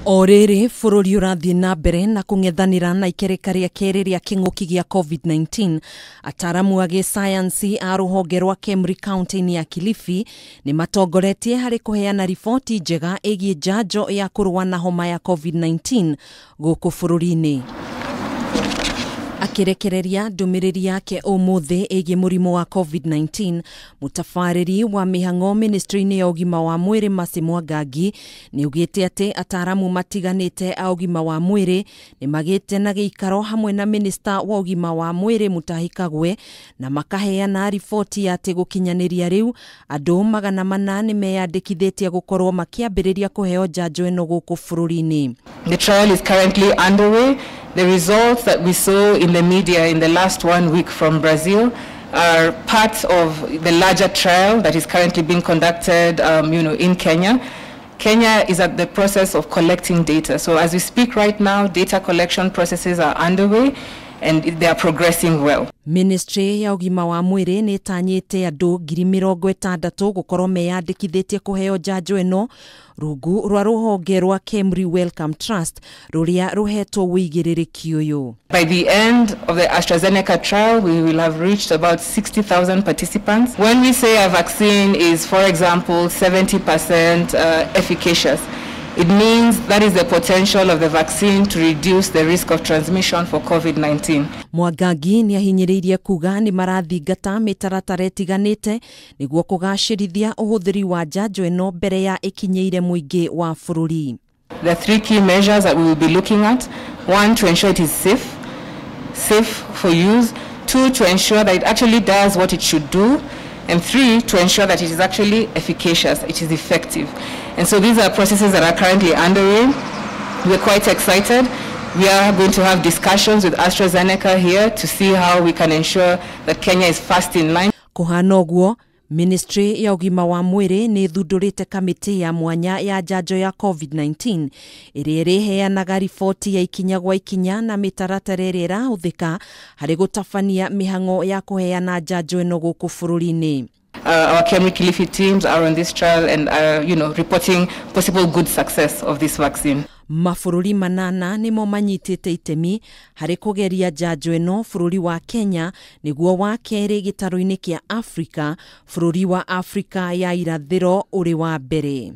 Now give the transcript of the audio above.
Orere fururi urathi na mbere na kung'ethanira na ikereka ria keri ria king'uki gia COVID-19. Ataramu a gisayansi a ruhonge rwa Kemri County ya Kilifi ni matongoretie hari kuheana riboti njega igie njanjo ya kurua na homa ya COVID-19 guku bururi-ini. Akirekereria ndumiriri yake umuthi igie murimu wa COVID-19, mutafariri wa mihang'o ministry-ini ya ugima wa mwiri Mercy Mwangangi ni ugite ati ataramu matiganite a ugima wa mwiri ni magite na giikaro hamwe na minister wa ugima wa mwiri Mutahi Kagwe na makaheana riboti ati gukinyaniria riu andu 800 ni meyandikithitie gukorwo makiambiriria kuheo njanjo ino guku bururi-ini. The trial is currently underway. The results that we saw in the media in the last 1 week from Brazil are part of the larger trial that is currently being conducted in Kenya. Kenya is at the process of collecting data. So as we speak right now, data collection processes are underway and they are progressing well. Ministry ya ugima wa mwiri ni tanyite andu 60,000 gukorwo meyandikithitie kuheo njanjo ino rungu rwa ruhonge rwa Kemri Welcome Trust ruria ruhetwo wigiririki uyu. By the end of the AstraZeneca trial, we will have reached about 60,000 participants. When we say a vaccine is, for example, 70% efficacious, it means that is the potential of the vaccine to reduce the risk of transmission for COVID-19. Mwangangi ni ahinyiriirie kuga ni marathingata mitaratara itiganite niguo kugacirithia uhuthiri wa njanjo ino mbere ya ikinyeire muingi wa bururi. There are 3 key measures that we will be looking at. 1, to ensure it is safe for use. 2, to ensure that it actually does what it should do. And 3, to ensure that it is actually efficacious, it is effective. And so these are processes that are currently underway. We're quite excited. We are going to have discussions with AstraZeneca here to see how we can ensure that Kenya is first in line. Kuhana uguo, Ministry ya ugima wa mwiri ni thundurite kamiti ya mwanya ya njanjo ya COVID-19 iria iriheanaga riboti ya ikinya gwa ikinya na mitaratara iria irahuthika hari gutabania mihang'o ya kuheana njanjo ino guku bururi-ini. Our Kemri Kilifi teams are on this trial and are, reporting possible good success of this vaccine. Mabũrũri 8 nimo manyitite itemi hari kugeria njanjo ino, bũrũri wa Kenya niguo wa keri gitaro-ini kia Afrika, bũrũri wa Afrika ya irathiro uri wa mbere.